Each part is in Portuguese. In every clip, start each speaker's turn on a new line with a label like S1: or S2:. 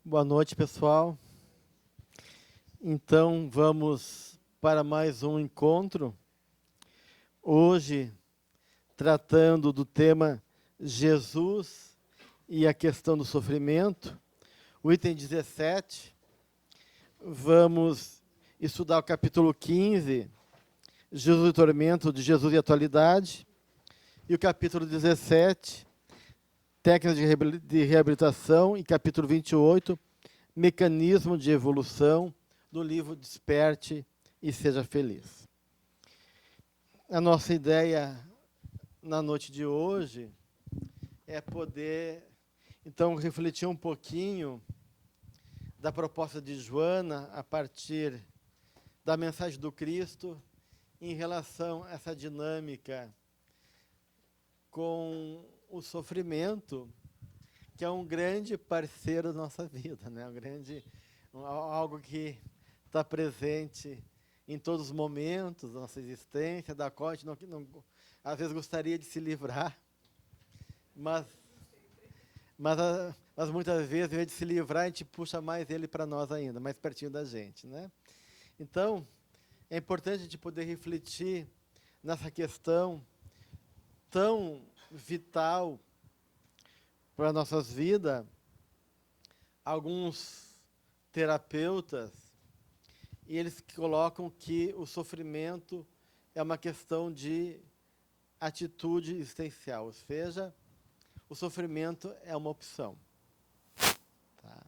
S1: Boa noite, pessoal. Então, vamos para mais um encontro. Hoje, tratando do tema Jesus e a questão do sofrimento. O item 17, vamos estudar o capítulo 15, Jesus e tormento, de Jesus e atualidade. E o capítulo 17, técnicas de reabilitação. E capítulo 28, mecanismo de evolução, do livro Desperte e Seja Feliz. A nossa ideia na noite de hoje é poder, então, refletir um pouquinho da proposta de Joana a partir da mensagem do Cristo em relação a essa dinâmica com o sofrimento, que é um grande parceiro da nossa vida, né? Algo que está presente em todos os momentos da nossa existência, da qual a gente às vezes gostaria de se livrar, mas muitas vezes, ao invés de se livrar, a gente puxa mais ele para nós ainda, mais pertinho da gente, né? Então, é importante a gente poder refletir nessa questão tão vital para nossas vidas. Alguns terapeutas, e eles colocam que o sofrimento é uma questão de atitude existencial, ou seja, o sofrimento é uma opção. Tá?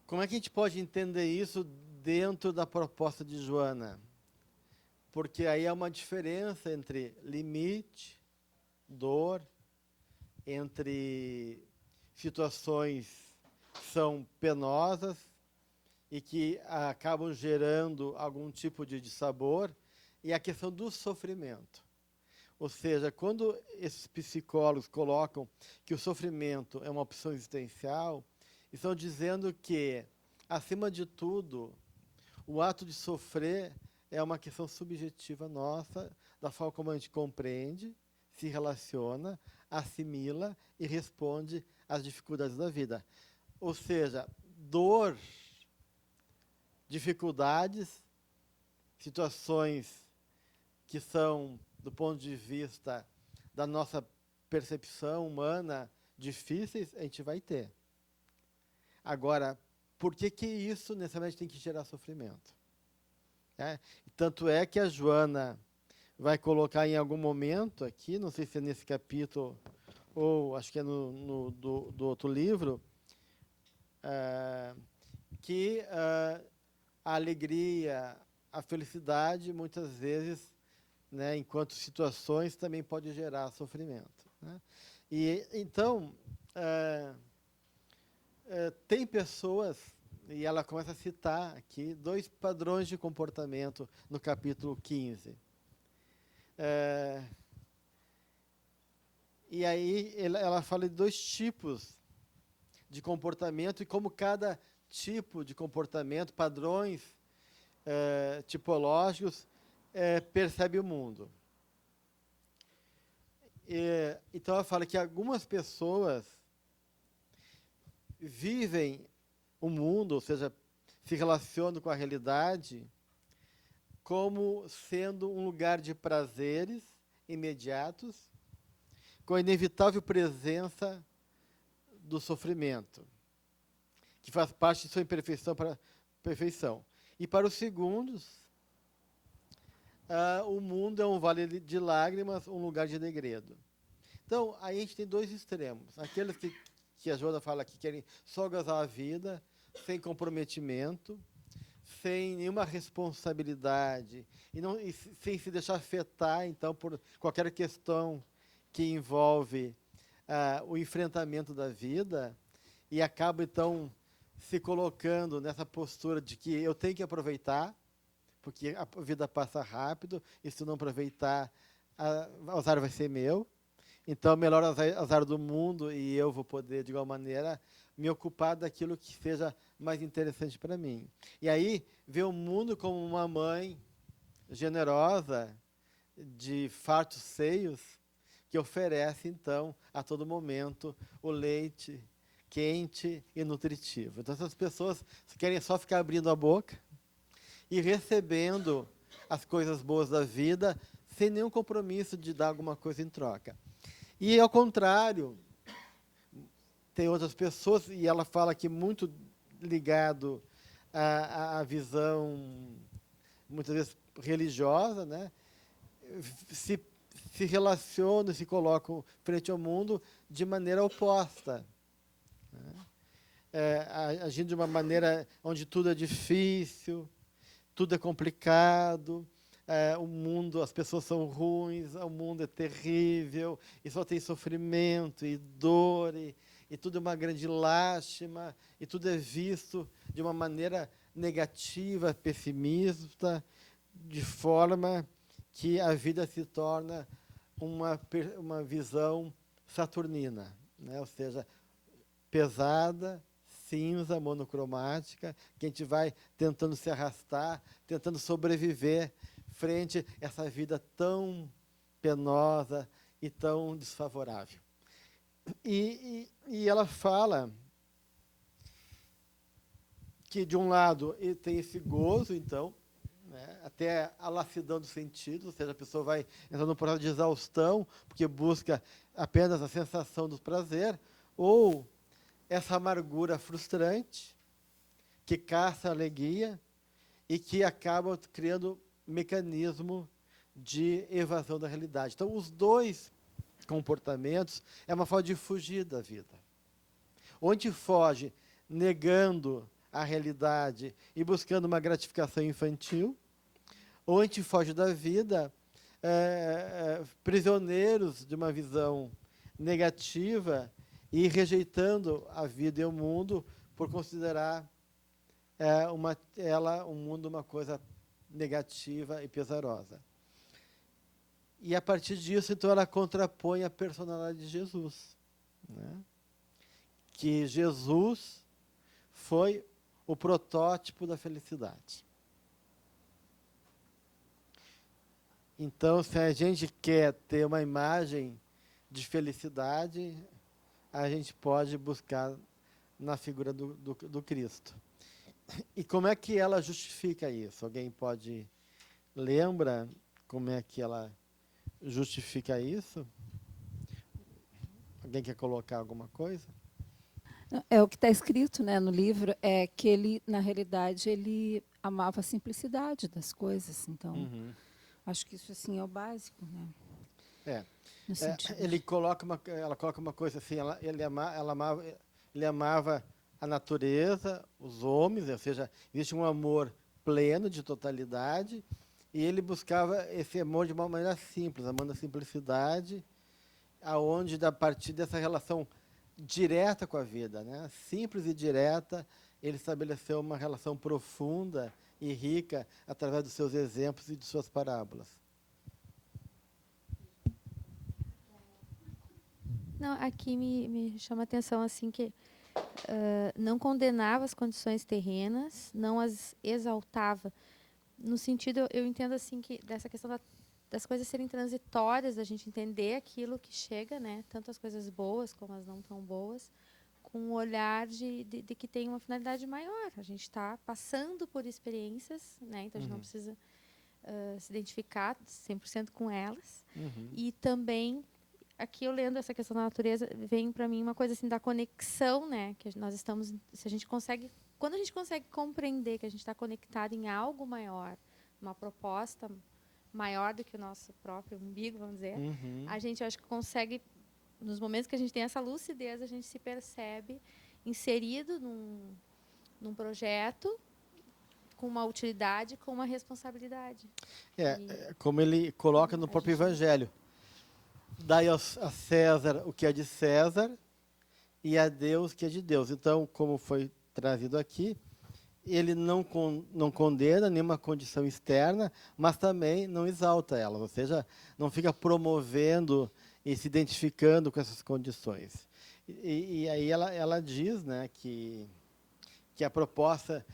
S1: Como é que a gente pode entender isso dentro da proposta de Joana? Porque aí há uma diferença entre limite, dor, entre situações que são penosas e que acabam gerando algum tipo de dissabor, e a questão do sofrimento. Ou seja, quando esses psicólogos colocam que o sofrimento é uma opção existencial, estão dizendo que, acima de tudo, o ato de sofrer é uma questão subjetiva nossa, da forma como a gente compreende, se relaciona, assimila e responde às dificuldades da vida. Ou seja, dor, dificuldades, situações que são, do ponto de vista da nossa percepção humana, difíceis, a gente vai ter. Agora, por que isso necessariamente tem que gerar sofrimento? Tanto é que a Joana vai colocar em algum momento aqui, não sei se é nesse capítulo ou acho que é do outro livro, que a alegria, a felicidade, muitas vezes, né, enquanto situações, também pode gerar sofrimento. Né? E então, tem pessoas, e ela começa a citar aqui, 2 padrões de comportamento no capítulo 15. E aí ela fala de 2 tipos de comportamento e como cada tipo de comportamento, padrões tipológicos, percebe o mundo. Então ela fala que algumas pessoas vivem o mundo, ou seja, se relacionam com a realidade, como sendo um lugar de prazeres imediatos, com a inevitável presença do sofrimento, que faz parte de sua imperfeição para a perfeição. E para os segundos, o mundo é um vale de lágrimas, um lugar de degredo. Então, aí a gente tem 2 extremos. Aqueles que a Joana fala que querem só gozar a vida, sem comprometimento, sem nenhuma responsabilidade, e sem se deixar afetar, então, por qualquer questão que envolve o enfrentamento da vida, e acaba, então, se colocando nessa postura de que eu tenho que aproveitar, porque a vida passa rápido, e se não aproveitar, o azar vai ser meu. Então, melhor azar do mundo, e eu vou poder, de igual maneira, me ocupar daquilo que seja mais interessante para mim. E aí, ver o mundo como uma mãe generosa, de fartos seios, que oferece, então, a todo momento, o leite quente e nutritivo. Então, essas pessoas querem só ficar abrindo a boca e recebendo as coisas boas da vida sem nenhum compromisso de dar alguma coisa em troca. E, ao contrário, tem outras pessoas, e ela fala que muito ligado à visão, muitas vezes, religiosa, né? se, se relacionam, se colocam frente ao mundo de maneira oposta, né? Agindo de uma maneira onde tudo é difícil, tudo é complicado, o mundo, as pessoas são ruins, o mundo é terrível, e só tem sofrimento e dor, e tudo é uma grande lástima, e tudo é visto de uma maneira negativa, pessimista, de forma que a vida se torna uma visão saturnina, né? Ou seja, pesada, cinza, monocromática, que a gente vai tentando se arrastar, tentando sobreviver frente a essa vida tão penosa e tão desfavorável. E ela fala que, de um lado, tem esse gozo, então, né, até a lassidão dos sentidos, ou seja, a pessoa vai entrando num processo de exaustão, porque busca apenas a sensação do prazer, ou essa amargura frustrante, que caça a alegria e que acaba criando mecanismo de evasão da realidade. Então, os dois comportamentos é uma forma de fugir da vida. Ou a gente foge negando a realidade e buscando uma gratificação infantil, ou a gente foge da vida prisioneiros de uma visão negativa e rejeitando a vida e o mundo por considerar o mundo uma coisa negativa e pesarosa. E, a partir disso, então, ela contrapõe a personalidade de Jesus, né? Que Jesus foi o protótipo da felicidade. Então, se a gente quer ter uma imagem de felicidade, a gente pode buscar na figura do Cristo. E como é que ela justifica isso? Alguém lembra como é que ela justifica isso? Alguém quer colocar alguma coisa?
S2: É o que está escrito, né, no livro, é que ele, na realidade, ele amava a simplicidade das coisas. Então, acho que isso assim é o básico, né? No sentido
S1: ela coloca uma coisa assim, ele amava a natureza, os homens, ou seja, existe um amor pleno de totalidade, e ele buscava esse amor de uma maneira simples, amando a simplicidade, aonde, a partir dessa relação direta com a vida, né, simples e direta, ele estabeleceu uma relação profunda e rica através dos seus exemplos e de suas parábolas.
S3: Não, aqui me chama a atenção assim que não condenava as condições terrenas, não as exaltava. No sentido, eu entendo assim que dessa questão das coisas serem transitórias, a gente entender aquilo que chega, né, tanto as coisas boas como as não tão boas, com um olhar de que tem uma finalidade maior. A gente está passando por experiências, né, então a gente não precisa se identificar 100% com elas. E também, aqui eu lendo essa questão da natureza, vem para mim uma coisa assim da conexão, né, que nós estamos, se a gente consegue, quando a gente consegue compreender que a gente está conectado em algo maior, uma proposta maior do que o nosso próprio umbigo, vamos dizer, a gente, eu acho que consegue, nos momentos que a gente tem essa lucidez, a gente se percebe inserido num projeto com uma utilidade, com uma responsabilidade.
S1: Como ele coloca no próprio Evangelho. Dai a César o que é de César e a Deus o que é de Deus. Então, como foi trazido aqui, ele não condena nenhuma condição externa, mas também não exalta elas, ou seja, não fica promovendo e se identificando com essas condições. E aí ela diz, né, que a proposta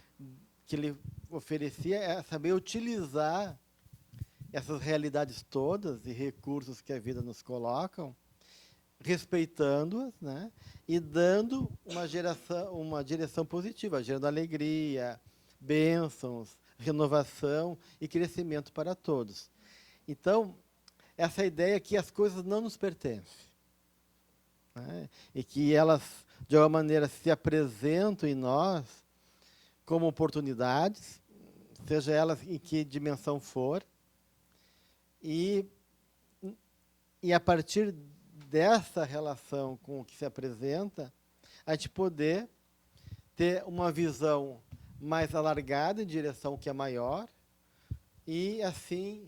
S1: que ele oferecia é saber utilizar essas realidades todas e recursos que a vida nos coloca respeitando-as, né, e dando uma direção positiva, gerando alegria, bênçãos, renovação e crescimento para todos. Então, essa ideia que as coisas não nos pertencem, né, e que elas, de alguma maneira, se apresentam em nós como oportunidades, seja elas em que dimensão for, e a partir dessa relação com o que se apresenta, a gente poder ter uma visão mais alargada em direção ao que é maior e, assim,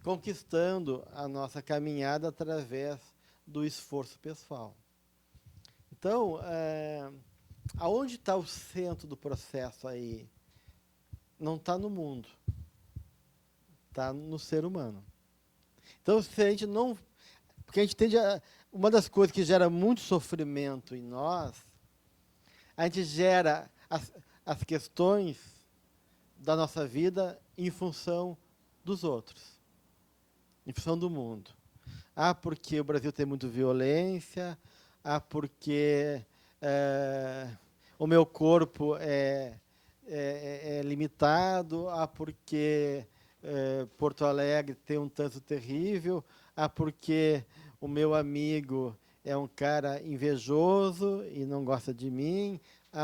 S1: conquistando a nossa caminhada através do esforço pessoal. Então, aonde está o centro do processo aí? Não está no mundo, está no ser humano. Então, se a gente não... Porque a gente tende a... Uma das coisas que gera muito sofrimento em nós, a gente gera as questões da nossa vida em função dos outros, em função do mundo. Ah, porque o Brasil tem muita violência, porque o meu corpo é limitado, porque Porto Alegre tem um trânsito terrível, porque o meu amigo é um cara invejoso e não gosta de mim,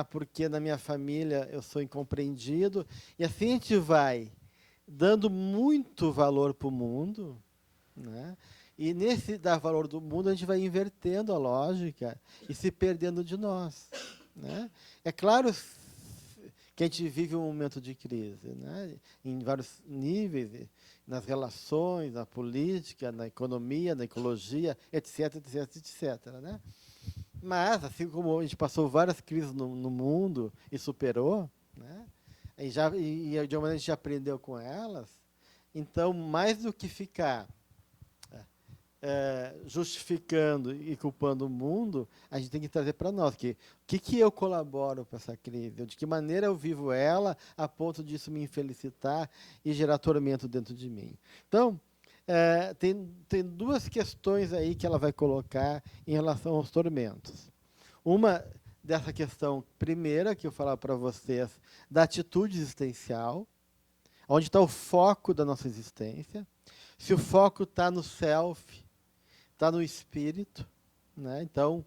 S1: porque na minha família eu sou incompreendido. E assim a gente vai dando muito valor para o mundo, né? E nesse dar valor do mundo, a gente vai invertendo a lógica e se perdendo de nós, né? É claro que a gente vive um momento de crise, né, em vários níveis, nas relações, na política, na economia, na ecologia, etc, etc, etc, né? Mas, assim como a gente passou várias crises no mundo e superou, né, e de uma maneira a gente aprendeu com elas, então, mais do que ficar justificando e culpando o mundo, a gente tem que trazer para nós o que eu colaboro para essa crise, de que maneira eu vivo ela a ponto disso me infelicitar e gerar tormento dentro de mim. Então, tem duas questões aí que ela vai colocar em relação aos tormentos. Uma dessa questão primeira, que eu falava para vocês, da atitude existencial, onde está o foco da nossa existência. Se o foco está no self, está no espírito, né? Então,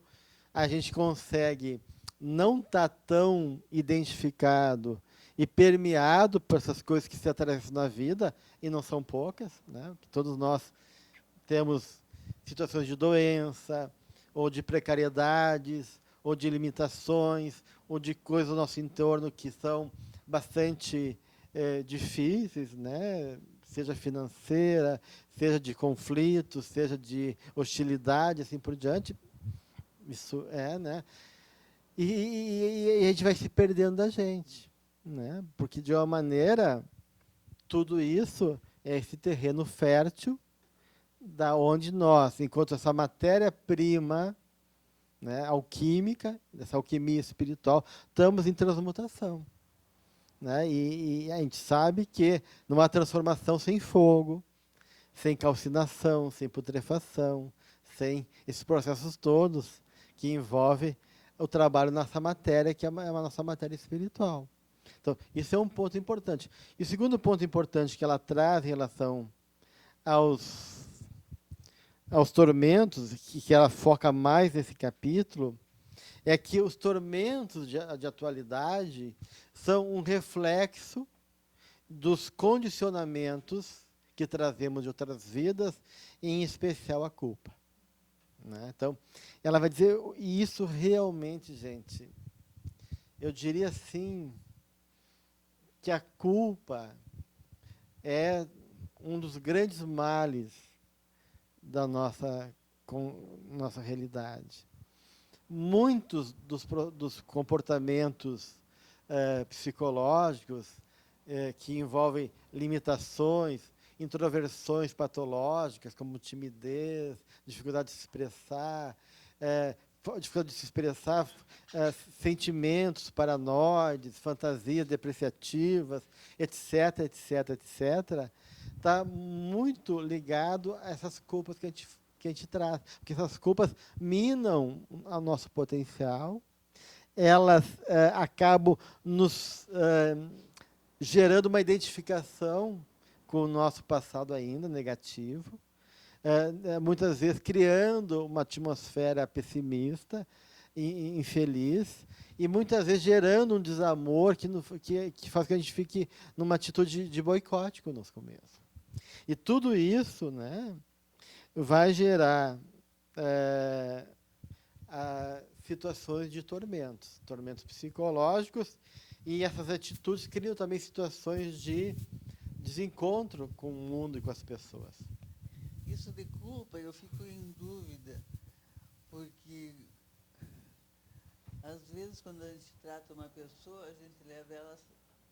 S1: a gente consegue não estar tão identificado e permeado por essas coisas que se atravessam na vida, e não são poucas, né? Todos nós temos situações de doença, ou de precariedades, ou de limitações, ou de coisas no nosso entorno que são bastante difíceis, né? Seja financeira, seja de conflito, seja de hostilidade, assim por diante. Isso né? E a gente vai se perdendo da gente, né? Porque, de uma maneira, tudo isso é esse terreno fértil da onde nós, enquanto essa matéria-prima, né, alquímica, essa alquimia espiritual, estamos em transmutação. Né? E a gente sabe que numa transformação sem fogo, sem calcinação, sem putrefação, sem esses processos todos que envolvem o trabalho nessa matéria, que é a nossa matéria espiritual. Então, isso é um ponto importante. E o segundo ponto importante que ela traz em relação aos tormentos, que ela foca mais nesse capítulo, é que os tormentos de atualidade são um reflexo dos condicionamentos que trazemos de outras vidas, em especial a culpa. Né? Então, ela vai dizer, e isso realmente, gente, eu diria assim, que a culpa é um dos grandes males da nossa realidade. Muitos dos comportamentos psicológicos que envolvem limitações, introversões patológicas, como timidez, dificuldade de se expressar, sentimentos paranoides, fantasias depreciativas, etc, etc, etc, está muito ligado a essas culpas que a gente que a gente traz. Porque essas culpas minam o nosso potencial, elas acabam nos gerando uma identificação com o nosso passado ainda negativo, muitas vezes criando uma atmosfera pessimista, infeliz, e muitas vezes gerando um desamor que faz que a gente fique numa atitude de boicote conosco mesmo. E tudo isso, né, vai gerar situações de tormentos psicológicos, e essas atitudes criam também situações de desencontro com o mundo e com as pessoas.
S4: Isso de culpa, eu fico em dúvida, porque às vezes quando a gente trata uma pessoa, a gente leva ela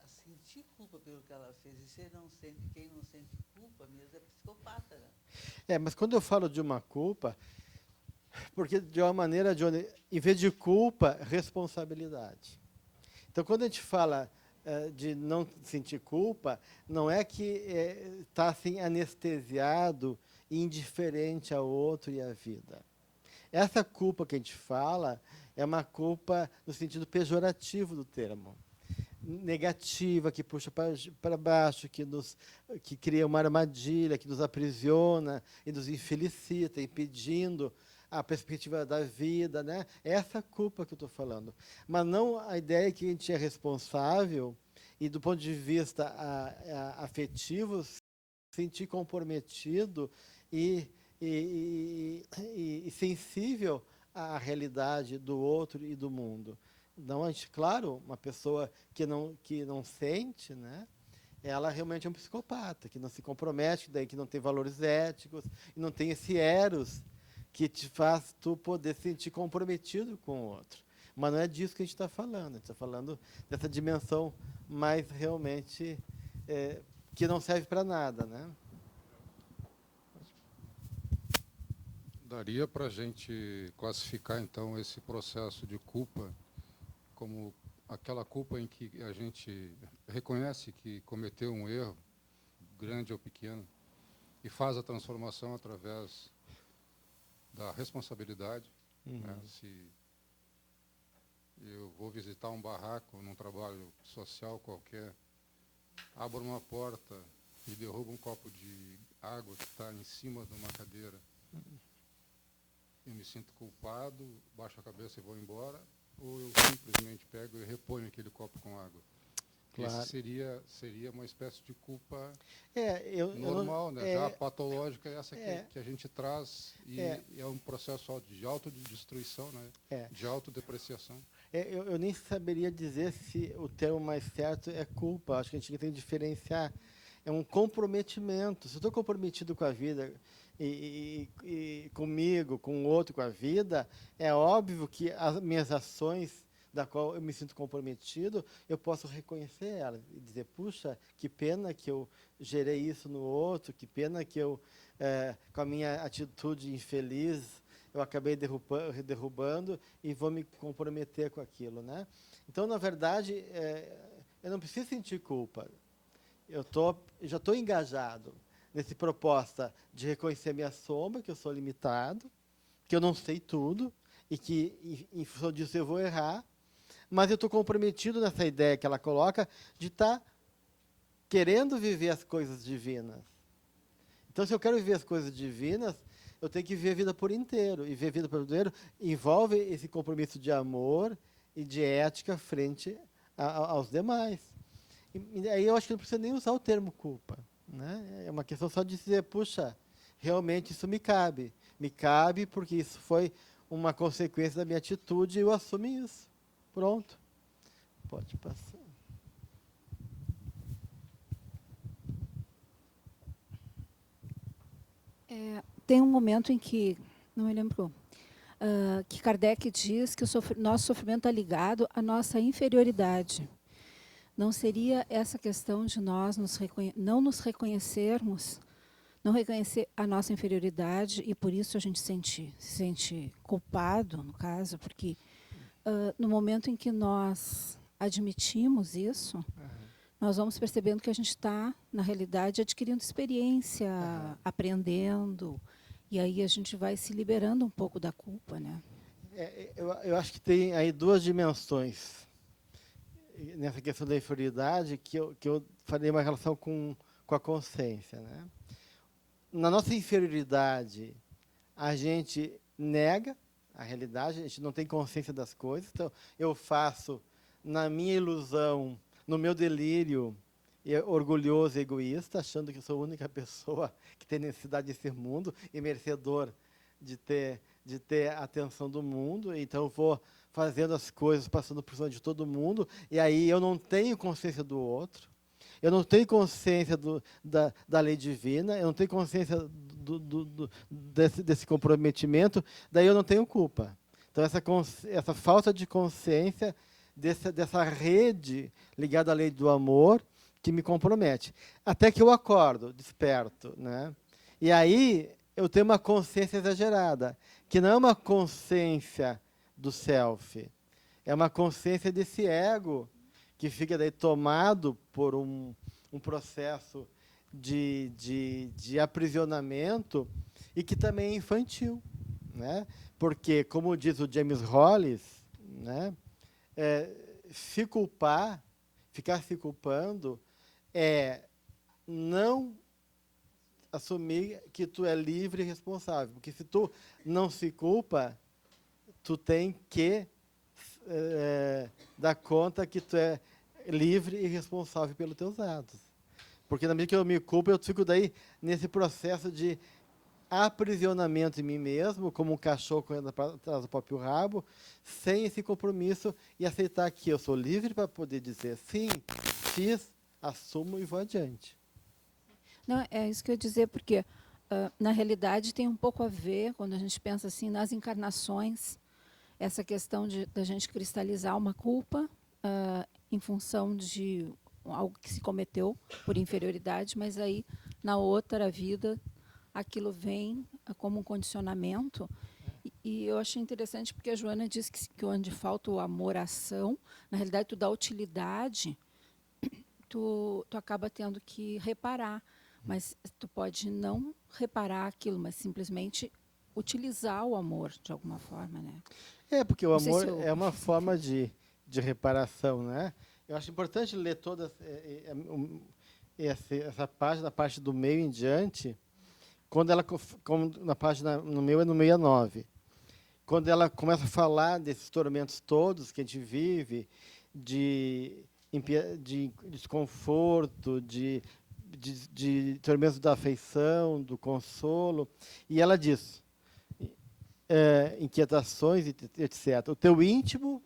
S4: a sentir culpa pelo que ela fez, e quem não sente culpa mesmo é psicopata, né?
S1: Mas quando eu falo de uma culpa, porque de uma maneira, Johnny, em vez de culpa, responsabilidade. Então, quando a gente fala de não sentir culpa, não é que está assim, anestesiado e indiferente ao outro e à vida. Essa culpa que a gente fala é uma culpa no sentido pejorativo do termo, negativa, que puxa para baixo, que cria uma armadilha, que nos aprisiona e nos infelicita, impedindo a perspectiva da vida, né? É essa culpa que eu estou falando. Mas não a ideia que a gente é responsável e, do ponto de vista afetivo, se sentir comprometido e sensível à realidade do outro e do mundo. Não, a gente, claro, uma pessoa que não sente, né? Ela realmente é um psicopata, que não se compromete, daí que não tem valores éticos, e não tem esse eros que te faz tu poder se sentir comprometido com o outro. Mas não é disso que a gente está falando. A gente está falando dessa dimensão mais realmente que não serve para nada, né?
S5: Daria para a gente classificar, então, esse processo de culpa como aquela culpa em que a gente reconhece que cometeu um erro, grande ou pequeno, e faz a transformação através da responsabilidade. Né? Se eu vou visitar um barraco num trabalho social qualquer, abro uma porta e derrubo um copo de água que está em cima de uma cadeira, eu me sinto culpado, baixo a cabeça e vou embora, ou eu simplesmente pego e reponho aquele copo com água? Claro. Esse seria uma espécie de culpa normal, né? Já patológica, essa que a gente traz, e é um processo de autodestruição, né? De autodepreciação.
S1: Eu nem saberia dizer se o termo mais certo é culpa. Acho que a gente tem que diferenciar. É um comprometimento. Se eu estou comprometido com a vida e comigo, com o outro, com a vida, é óbvio que as minhas ações, da qual eu me sinto comprometido, eu posso reconhecer elas e dizer, puxa, que pena que eu gerei isso no outro, que pena que eu, com a minha atitude infeliz, eu acabei derrubando e vou me comprometer com aquilo, né? Então, na verdade, eu não preciso sentir culpa. Eu já estou engajado nessa proposta de reconhecer minha sombra, que eu sou limitado, que eu não sei tudo e que, em função disso, eu vou errar, mas eu estou comprometido nessa ideia que ela coloca de estar querendo viver as coisas divinas. Então, se eu quero viver as coisas divinas, eu tenho que viver a vida por inteiro. E viver a vida por inteiro envolve esse compromisso de amor e de ética frente aos demais. E aí eu acho que não precisa nem usar o termo culpa, né? É uma questão só de dizer, puxa, realmente isso me cabe. Me cabe porque isso foi uma consequência da minha atitude e eu assumo isso. Pronto. Pode passar.
S2: Tem um momento em que, não me lembro, que Kardec diz que nosso sofrimento está ligado à nossa inferioridade. Não seria essa questão de nós não nos reconhecermos, não reconhecer a nossa inferioridade e por isso a gente se sente culpado, no caso, porque no momento em que nós admitimos isso, nós vamos percebendo que a gente está, na realidade, adquirindo experiência, aprendendo E aí a gente vai se liberando um pouco da culpa, né?
S1: Eu acho que tem aí duas dimensões nessa questão da inferioridade que eu farei uma relação com a consciência, né? Na nossa inferioridade, a gente nega a realidade, a gente não tem consciência das coisas. Então, eu faço, na minha ilusão, no meu delírio, orgulhoso e egoísta, achando que eu sou a única pessoa que tem necessidade desse mundo e merecedor de ter a atenção do mundo. Então, eu vou fazendo as coisas, passando por cima de todo mundo, e aí eu não tenho consciência do outro. Eu não tenho consciência da lei divina, eu não tenho consciência desse comprometimento, daí eu não tenho culpa. Então, essa falta de consciência dessa rede ligada à lei do amor que me compromete. Até que eu acordo, desperto, né? E aí eu tenho uma consciência exagerada, que não é uma consciência do self, é uma consciência desse ego, que fica daí tomado por um processo de aprisionamento e que também é infantil, né? Porque, como diz o James Hollis, né, ficar se culpando é não assumir que tu é livre e responsável, porque se tu não se culpa, tu tem que dar conta que tu é livre e responsável pelos teus atos. Porque na medida que eu me culpo, eu fico daí nesse processo de aprisionamento em mim mesmo, como um cachorro correndo atrás do próprio rabo, sem esse compromisso e aceitar que eu sou livre para poder dizer sim, fiz, assumo e vou adiante.
S2: Não, é isso que eu ia dizer, porque, na realidade, tem um pouco a ver, quando a gente pensa assim, nas encarnações, essa questão da gente cristalizar uma culpa em função de algo que se cometeu por inferioridade, mas aí, na outra vida, aquilo vem como um condicionamento. E eu achei interessante porque a Joana disse que onde falta o amor à ação, na realidade, tu dá utilidade, tu acaba tendo que reparar. Mas tu pode não reparar aquilo, mas simplesmente utilizar o amor de alguma forma, né?
S1: Porque o
S2: Não sei
S1: amor
S2: se eu-
S1: é uma forma de reparação, né? Eu acho importante ler toda essa página, a parte do meio em diante, quando ela, na página, no meu é no 69, quando ela começa a falar desses tormentos todos que a gente vive, de desconforto, de tormentos da afeição, do consolo, e ela diz, inquietações, etc. O teu íntimo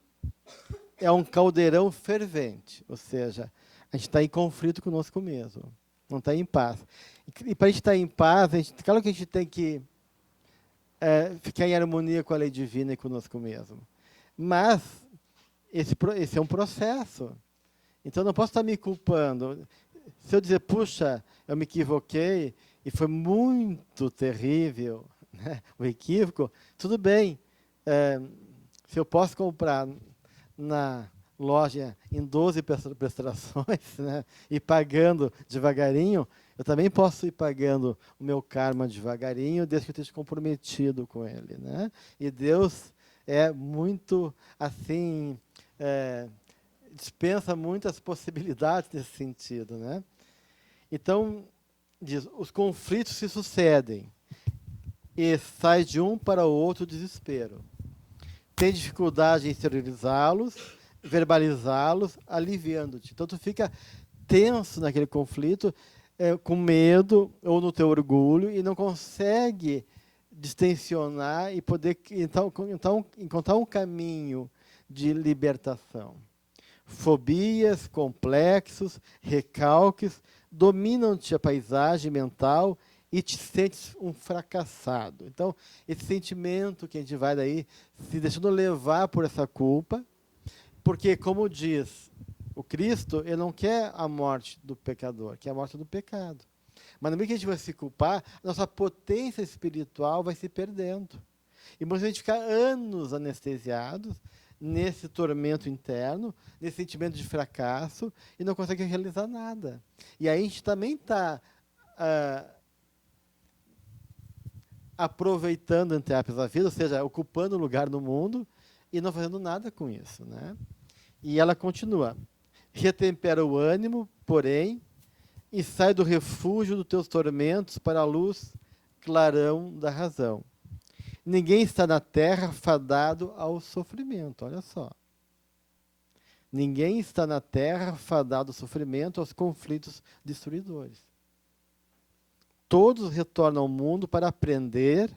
S1: é um caldeirão fervente, ou seja, a gente está em conflito conosco mesmo, não está em paz. E para a gente estar em paz, claro que a gente tem que ficar em harmonia com a lei divina e conosco mesmo. Mas esse é um processo. Então, eu não posso estar me culpando. Se eu dizer, puxa, eu me equivoquei e foi muito terrível, né, o equívoco, tudo bem. Se eu posso comprar na loja em 12 prestações, né, e pagando devagarinho, eu também posso ir pagando o meu karma devagarinho, desde que eu esteja comprometido com ele, né? E Deus é muito, assim, dispensa muitas possibilidades nesse sentido, né? Então, diz, os conflitos se sucedem e sai de um para o outro desespero. Tem dificuldade em exteriorizá-los, verbalizá-los, aliviando-te. Então, tu fica tenso naquele conflito, com medo ou no teu orgulho, e não consegue distensionar e poder então encontrar um caminho de libertação. Fobias, complexos, recalques dominam-te a paisagem mental e te sentes um fracassado. Então, esse sentimento que a gente vai daí se deixando levar por essa culpa, porque, como diz o Cristo, ele não quer a morte do pecador, quer a morte do pecado. Mas no meio que a gente vai se culpar, a nossa potência espiritual vai se perdendo. E muitas vezes a gente fica anos anestesiados nesse tormento interno, nesse sentimento de fracasso, e não consegue realizar nada. E aí a gente também está aproveitando, entre aspas, a vida, ou seja, ocupando lugar no mundo e não fazendo nada com isso, né? E ela continua: retempera o ânimo, porém, e sai do refúgio dos teus tormentos para a luz, clarão da razão. Ninguém está na terra fadado ao sofrimento, olha só. Ninguém está na terra fadado ao sofrimento, aos conflitos destruidores. Todos retornam ao mundo para aprender,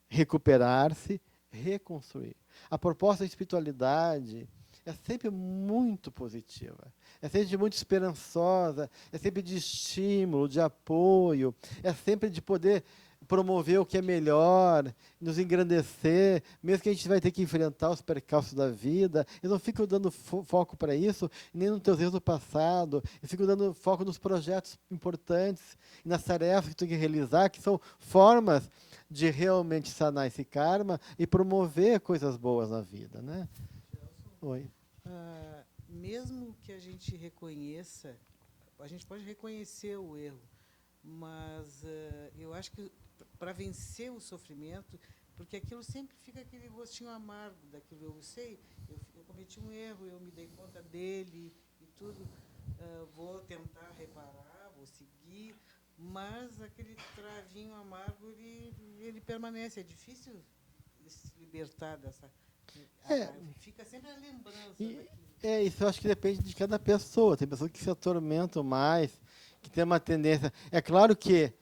S1: recuperar-se, reconstruir. A proposta da espiritualidade é sempre muito positiva, é sempre muito esperançosa, é sempre de estímulo, de apoio, é sempre de poder promover o que é melhor, nos engrandecer, mesmo que a gente vai ter que enfrentar os percalços da vida. Eu não fico dando foco para isso, nem nos teus erros do passado, eu fico dando foco nos projetos importantes e nas tarefas que tu tem que realizar, que são formas de realmente sanar esse karma e promover coisas boas na vida, né? Oi.
S6: Mesmo que a gente reconheça, a gente pode reconhecer o erro, mas eu acho que para vencer o sofrimento, porque aquilo sempre fica aquele gostinho amargo daquilo. Eu sei, eu cometi um erro, eu me dei conta dele e tudo, vou tentar reparar, vou seguir, mas aquele travinho amargo, ele permanece. É difícil se libertar dessa... Fica sempre a lembrança daquilo.
S1: Isso eu acho que depende de cada pessoa. Tem pessoas que se atormentam mais, que tem uma tendência... É claro que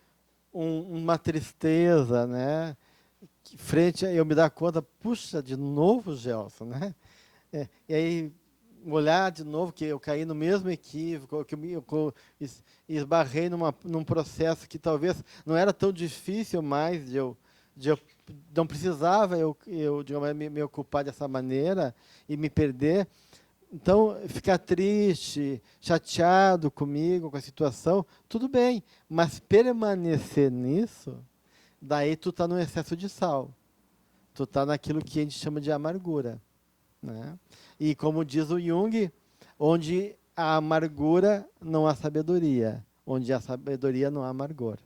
S1: uma tristeza, né? Frente a eu me dar conta, puxa, de novo, Gelson, né? E aí olhar de novo que eu caí no mesmo equívoco, que eu esbarrei num processo que talvez não era tão difícil mais de eu não precisava digamos, me ocupar dessa maneira e me perder. Então, ficar triste, chateado comigo, com a situação, tudo bem, mas permanecer nisso, daí tu está no excesso de sal. Tu está naquilo que a gente chama de amargura, né? E como diz o Jung, onde há amargura, não há sabedoria. Onde há sabedoria, não há amargor,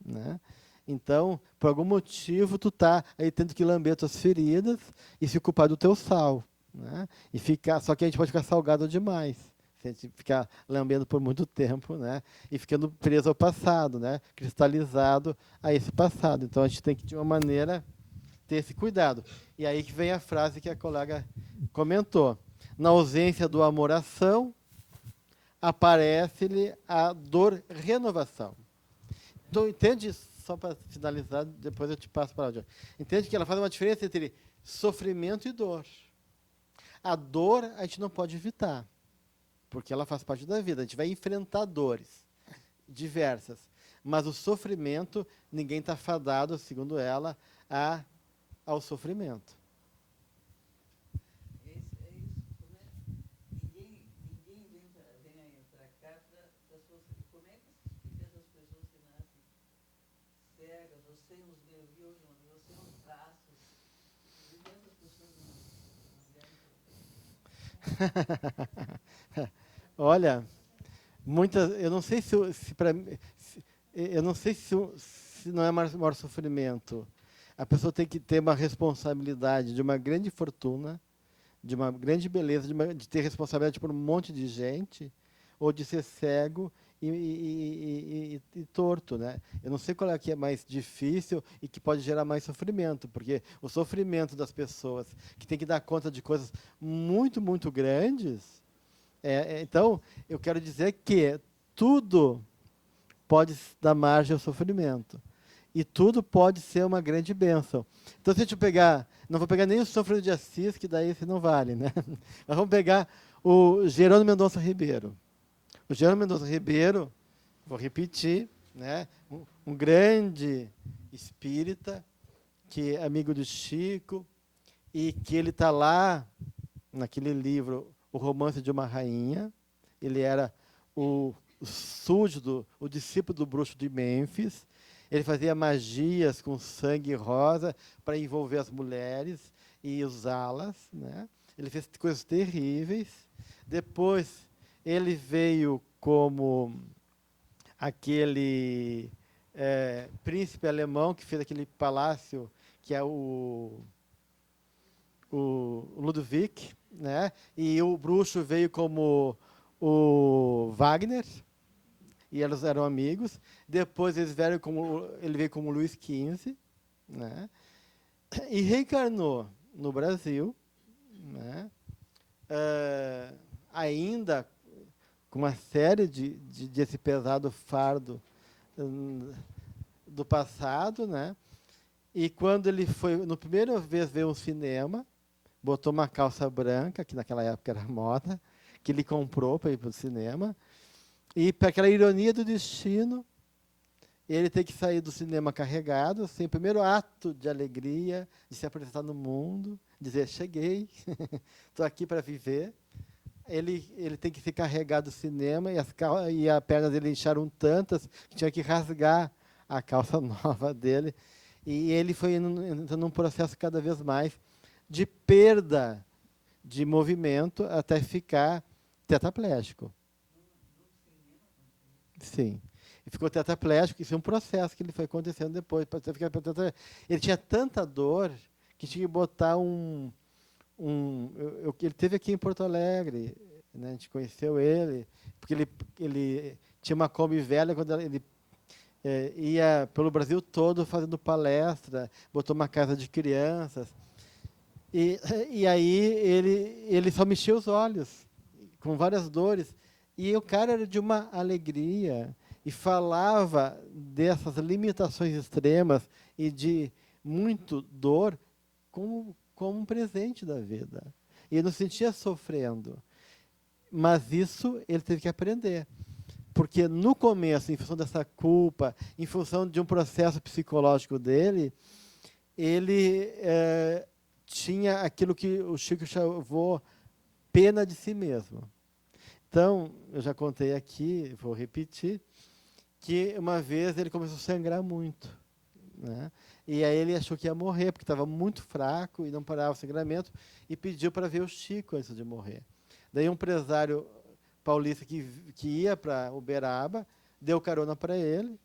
S1: né? Então, por algum motivo, tu está aí tendo que lamber tuas feridas e se ocupar do teu sal, né? E só que a gente pode ficar salgado demais, se a gente ficar lambendo por muito tempo, né? E ficando preso ao passado, né? Cristalizado a esse passado. Então, a gente tem que, de uma maneira, ter esse cuidado. E aí que vem a frase que a colega comentou. Na ausência do amor-ação, aparece-lhe a dor-renovação. Então, entende isso? Só para finalizar, depois eu te passo a palavra. Entende que ela faz uma diferença entre sofrimento e dor. A dor a gente não pode evitar, porque ela faz parte da vida. A gente vai enfrentar dores diversas. Mas o sofrimento, ninguém está fadado, segundo ela, ao sofrimento.
S4: É isso, né? Ninguém vem aí para cá para sofrer. Como é que se explica essas pessoas que nascem cegas, ou sem os nervios, ou sem os braços? E essas pessoas não
S1: Olha, eu não sei se não é maior sofrimento. A pessoa tem que ter uma responsabilidade de uma grande fortuna, de uma grande beleza, de ter responsabilidade por um monte de gente, ou de ser cego e torto, né? Eu não sei qual é que é mais difícil e que pode gerar mais sofrimento, porque o sofrimento das pessoas que tem que dar conta de coisas muito, muito grandes. Então, eu quero dizer que tudo pode dar margem ao sofrimento. E tudo pode ser uma grande bênção. Então, se a gente pegar, não vou pegar nem o São Francisco de Assis, que daí esse não vale, né? Mas vamos pegar o Jerônimo Mendonça Ribeiro. O Jerônimo Mendonça Ribeiro, vou repetir, né? Um grande espírita, que é amigo do Chico, e que ele está lá, naquele livro, O Romance de uma Rainha. Ele era o súdito, o discípulo do bruxo de Mênfis. Ele fazia magias com sangue rosa para envolver as mulheres e usá-las, né? Ele fez coisas terríveis. Depois, ele veio como aquele príncipe alemão que fez aquele palácio, que é o Ludwig, né? E o bruxo veio como o Wagner, e eles eram amigos. Depois ele veio como Luís XV, né? E reencarnou no Brasil, né? Ainda com uma série de esse pesado fardo do passado, né? E quando ele foi, no primeira vez, ver um cinema, botou uma calça branca, que naquela época era moda, que ele comprou para ir para o cinema, e, para aquela ironia do destino, ele tem que sair do cinema carregado, assim, o primeiro ato de alegria, de se apresentar no mundo, dizer, cheguei, estou aqui para viver. Ele tem que se carregar do cinema, e as pernas dele incharam tantas que tinha que rasgar a calça nova dele. E ele foi entrando num processo cada vez mais de perda de movimento até ficar tetraplégico. Sim. E ficou tetraplégico, isso é um processo que ele foi acontecendo depois. Ele tinha tanta dor que tinha que botar ele esteve aqui em Porto Alegre, né? A gente conheceu ele, porque ele tinha uma Kombi velha, quando ele ia pelo Brasil todo fazendo palestra, botou uma casa de crianças. E aí ele só mexia os olhos, com várias dores. E o cara era de uma alegria, e falava dessas limitações extremas e de muito dor como um presente da vida. E ele não se sentia sofrendo. Mas isso ele teve que aprender. Porque no começo, em função dessa culpa, em função de um processo psicológico dele, ele tinha aquilo que o Chico chamou pena de si mesmo. Então, eu já contei aqui, vou repetir, que uma vez ele começou a sangrar muito, né? E aí ele achou que ia morrer, porque estava muito fraco e não parava o sangramento, e pediu para ver o Chico antes de morrer. Daí um empresário paulista que ia para Uberaba deu carona para ele,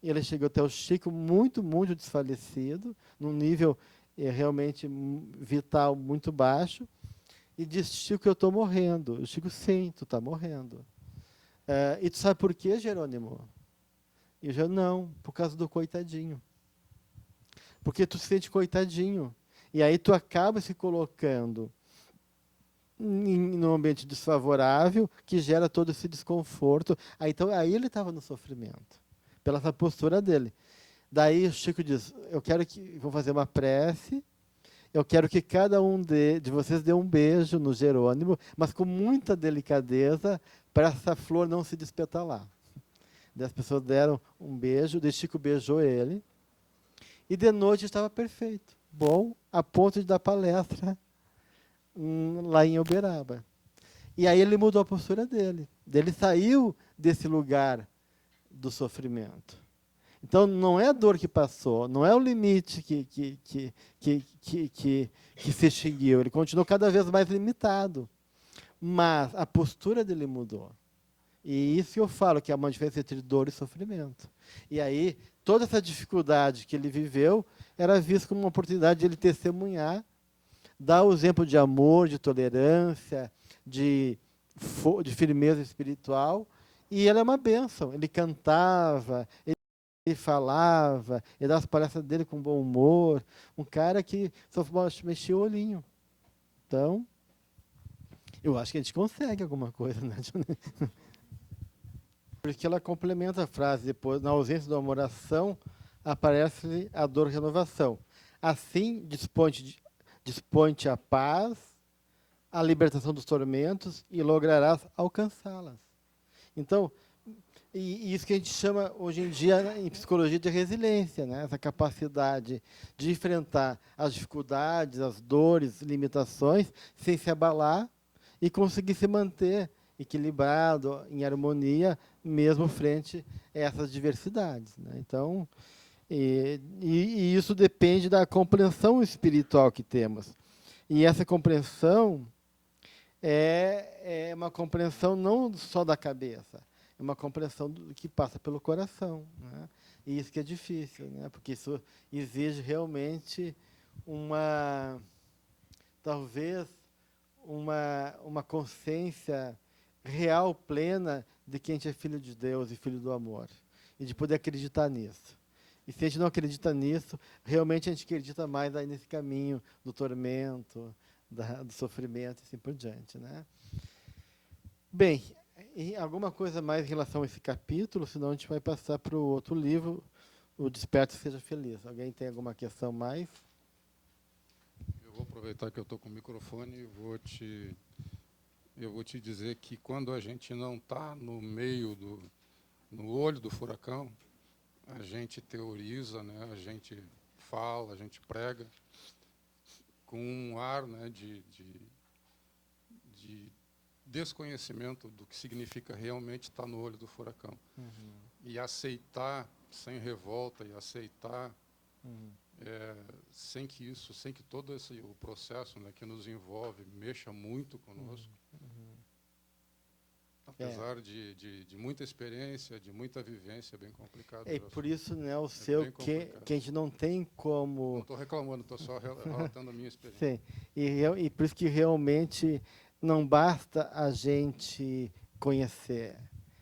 S1: e ele chegou até o Chico muito, muito desfalecido, num nível realmente vital muito baixo, e disse, Chico, eu estou morrendo. O Chico, sim, tu está morrendo. E tu sabe por quê, Jerônimo? E eu já, não, por causa do coitadinho. Porque tu se sente coitadinho. E aí tu acaba se colocando num ambiente desfavorável, que gera todo esse desconforto. Aí ele estava no sofrimento, pela essa postura dele. Daí o Chico diz, vou fazer uma prece, eu quero que cada um de vocês dê um beijo no Jerônimo, mas com muita delicadeza, para essa flor não se despetalar. Daí as pessoas deram um beijo, o Chico beijou ele, e de noite estava perfeito, bom, a ponto de dar palestra lá em Uberaba. E aí ele mudou a postura dele. Ele saiu desse lugar do sofrimento. Então, não é a dor que passou, não é o limite que se extinguiu. Ele continuou cada vez mais limitado. Mas a postura dele mudou. E isso que eu falo, que é uma diferença entre dor e sofrimento. E aí, toda essa dificuldade que ele viveu era vista como uma oportunidade de ele testemunhar, dar o exemplo de amor, de tolerância, de firmeza espiritual. E ele é uma bênção. Ele cantava, ele falava, ele dava as palestras dele com bom humor. Um cara que só mexia o olhinho. Então, eu acho que a gente consegue alguma coisa, né? Porque ela complementa a frase depois, na ausência da oração, aparece a dor renovação. Assim, dispõe-te a paz, a libertação dos tormentos, e lograrás alcançá-las. Então, e isso que a gente chama, hoje em dia, em psicologia, de resiliência, né? Essa capacidade de enfrentar as dificuldades, as dores, limitações, sem se abalar e conseguir se manter equilibrado, em harmonia, mesmo frente a essas diversidades, né? Então, e isso depende da compreensão espiritual que temos. E essa compreensão é uma compreensão não só da cabeça, é uma compreensão que passa pelo coração, né? E isso que é difícil, né? Porque isso exige realmente talvez uma consciência real, plena, de que a gente é filho de Deus e filho do amor. E de poder acreditar nisso. E se a gente não acredita nisso, realmente a gente acredita mais aí nesse caminho do tormento, do sofrimento e assim por diante, né? Bem, e alguma coisa mais em relação a esse capítulo, senão a gente vai passar para o outro livro, O Desperte e Seja Feliz. Alguém tem alguma questão mais?
S5: Eu vou aproveitar que eu estou com o microfone e eu vou te dizer que quando a gente não está no olho do furacão, a gente teoriza, né? A gente fala, a gente prega com um ar, né, de desconhecimento do que significa realmente estar no olho do furacão. E aceitar sem revolta, e aceitar sem que todo o processo, né, que nos envolve mexa muito conosco. Apesar de muita experiência, de muita vivência, é bem complicado.
S1: É por isso, né, que a gente não tem
S5: Não
S1: como...
S5: estou reclamando, estou só relatando a minha experiência.
S1: Sim, e por isso que realmente não basta a gente conhecer,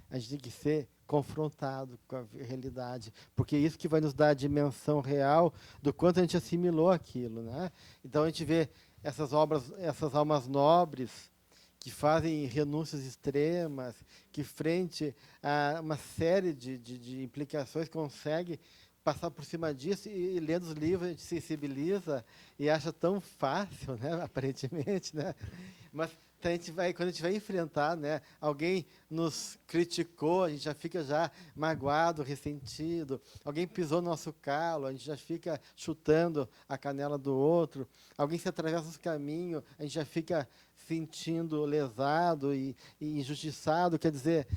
S1: a gente tem que ser confrontado com a realidade, porque é isso que vai nos dar a dimensão real do quanto a gente assimilou aquilo, né? Então a gente vê essas almas nobres que fazem renúncias extremas, que frente a uma série de implicações consegue passar por cima disso, e lendo os livros a gente se sensibiliza e acha tão fácil, né, aparentemente, né? Mas quando a gente vai enfrentar, né, alguém nos criticou, a gente já fica magoado, ressentido, alguém pisou no nosso calo, a gente já fica chutando a canela do outro, alguém se atravessa os caminhos, a gente já fica sentindo lesado e injustiçado. Quer dizer,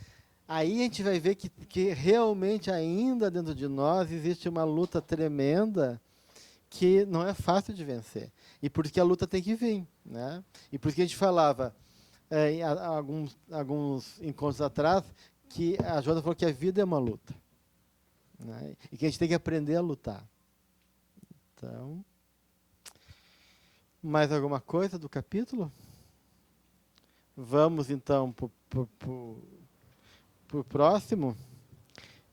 S1: aí a gente vai ver que realmente ainda dentro de nós existe uma luta tremenda que não é fácil de vencer. E por isso que a luta tem que vir, né? E por isso que a gente falava, em alguns encontros atrás, que a Joana falou que a vida é uma luta, né? E que a gente tem que aprender a lutar. Então, mais alguma coisa do capítulo? Vamos, então, para o próximo.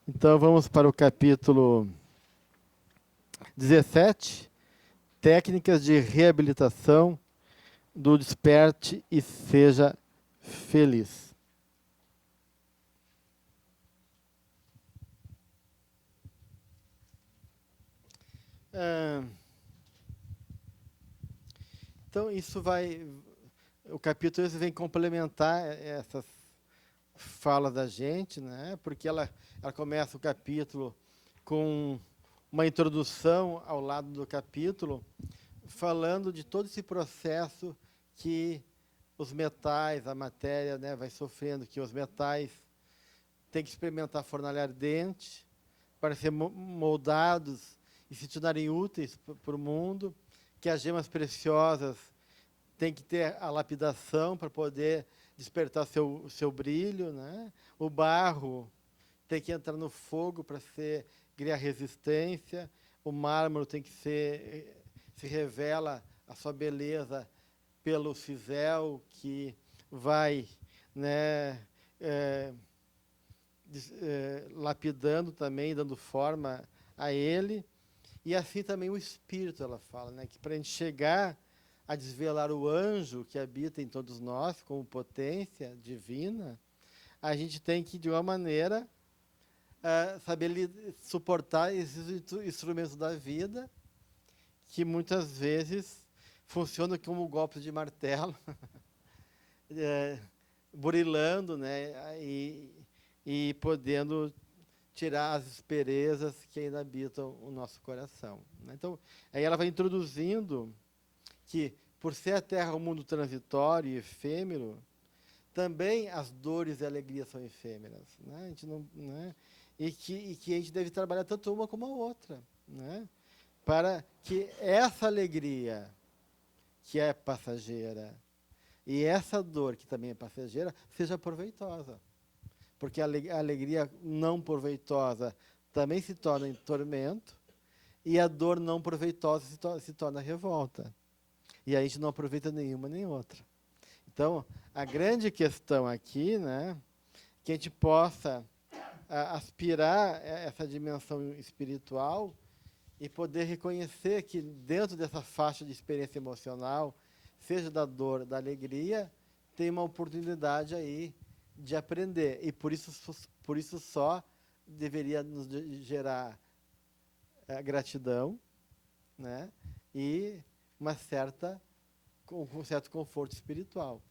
S1: Então, vamos para o capítulo 17, técnicas de reabilitação do Desperte e Seja Feliz. Então, o capítulo esse vem complementar essas falas da gente, né? Porque ela começa o capítulo com uma introdução ao lado do capítulo, falando de todo esse processo que os metais, a matéria, né, vai sofrendo, que os metais têm que experimentar fornalha ardente para ser moldados e se tornarem úteis para o mundo, que as gemas preciosas têm que ter a lapidação para poder despertar seu brilho, né? O barro tem que entrar no fogo para criar resistência, o mármore tem que se revela a sua beleza pelo cisel, que vai, né, lapidando também, dando forma a ele. E assim também o espírito, ela fala, né, que para a gente chegar a desvelar o anjo que habita em todos nós, como potência divina, a gente tem que, de uma maneira, saber suportar esses instrumentos da vida, que muitas vezes funcionam como golpes de martelo, burilando, né, e podendo tirar as asperezas que ainda habitam o nosso coração, né? Então, aí ela vai introduzindo que, por ser a Terra um mundo transitório e efêmero, também as dores e alegrias são efêmeras, né? A gente não, né? E que a gente deve trabalhar tanto uma como a outra, né? Para que essa alegria, que é passageira, e essa dor, que também é passageira, seja proveitosa. Porque a alegria não proveitosa também se torna em tormento, e a dor não proveitosa se torna revolta. E a gente não aproveita nenhuma nem outra. Então, a grande questão aqui, né, que a gente possa aspirar a essa dimensão espiritual e poder reconhecer que dentro dessa faixa de experiência emocional, seja da dor, da alegria, tem uma oportunidade aí de aprender. E por isso só deveria nos gerar gratidão, né, e um certo conforto espiritual.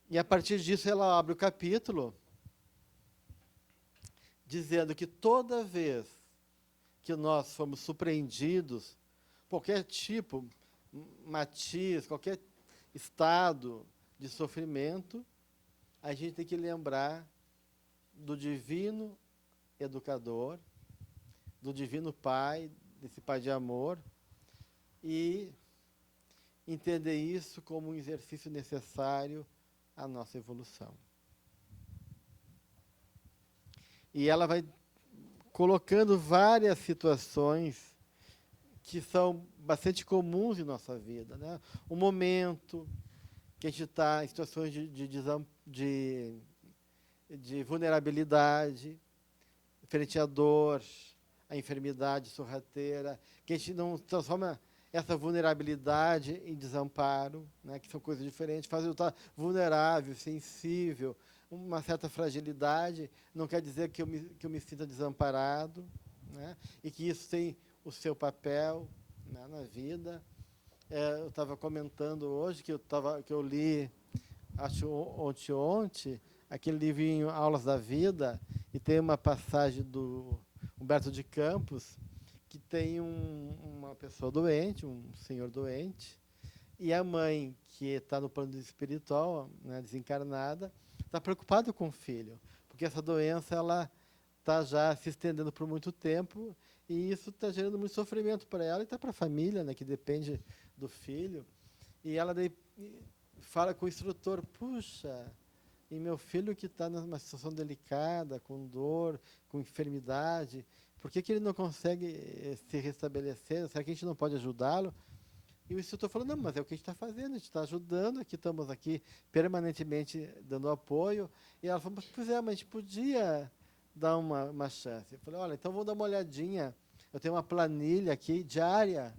S1: E a partir disso ela abre o capítulo dizendo que toda vez que nós fomos surpreendidos, qualquer tipo, matiz, qualquer estado de sofrimento, a gente tem que lembrar do divino educador, do divino Pai, desse Pai de amor, e entender isso como um exercício necessário à nossa evolução. E ela vai colocando várias situações que são bastante comuns em nossa vida, né? O momento que a gente está em situações de vulnerabilidade, frente à dor, à enfermidade sorrateira, que a gente não transforma essa vulnerabilidade em desamparo, né, que são coisas diferentes, faz eu estar vulnerável, sensível, uma certa fragilidade, não quer dizer que eu me sinta desamparado, né, e que isso tem o seu papel, né, na vida. Eu estava comentando hoje que eu li, acho ontem, aquele livrinho Aulas da Vida, e tem uma passagem do Humberto de Campos, que tem uma pessoa doente, um senhor doente, e a mãe, que está no plano espiritual, né, desencarnada, está preocupada com o filho, porque essa doença ela está já se estendendo por muito tempo, e isso está gerando muito sofrimento para ela e está para a família, né, que depende do filho. E ela daí fala com o instrutor: puxa, e meu filho que está numa situação delicada, com dor, com enfermidade, por que ele não consegue se restabelecer? Será que a gente não pode ajudá-lo? E o instrutor falou: não, mas é o que a gente está fazendo, a gente está ajudando, estamos aqui permanentemente dando apoio. E ela falou: pois é, mas a gente podia dar uma chance. Eu falei: olha, então vou dar uma olhadinha, eu tenho uma planilha aqui diária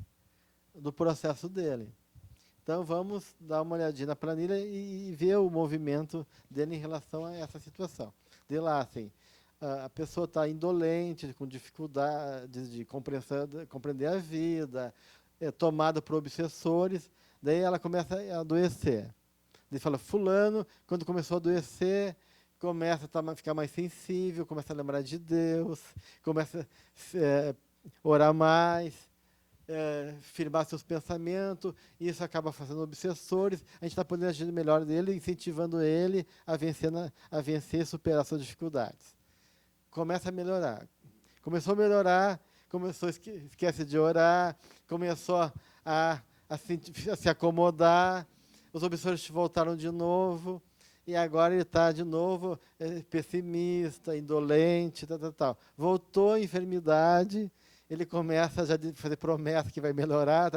S1: do processo dele. Então vamos dar uma olhadinha na planilha e ver o movimento dele em relação a essa situação. De lá, assim, a pessoa está indolente, com dificuldade de compreender a vida, tomada por obsessores, daí ela começa a adoecer. Daí fala: fulano, quando começou a adoecer, começa a ficar mais sensível, começa a lembrar de Deus, começa a orar mais, firmar seus pensamentos, e isso acaba fazendo obsessores. A gente está podendo agir melhor dele, incentivando ele a vencer e superar suas dificuldades. Começa a melhorar. Começou a melhorar, esquece de orar, começou a se acomodar, os obsessores voltaram de novo, e agora ele está de novo pessimista, indolente, tal. Voltou a enfermidade, ele começa já a fazer promessa que vai melhorar,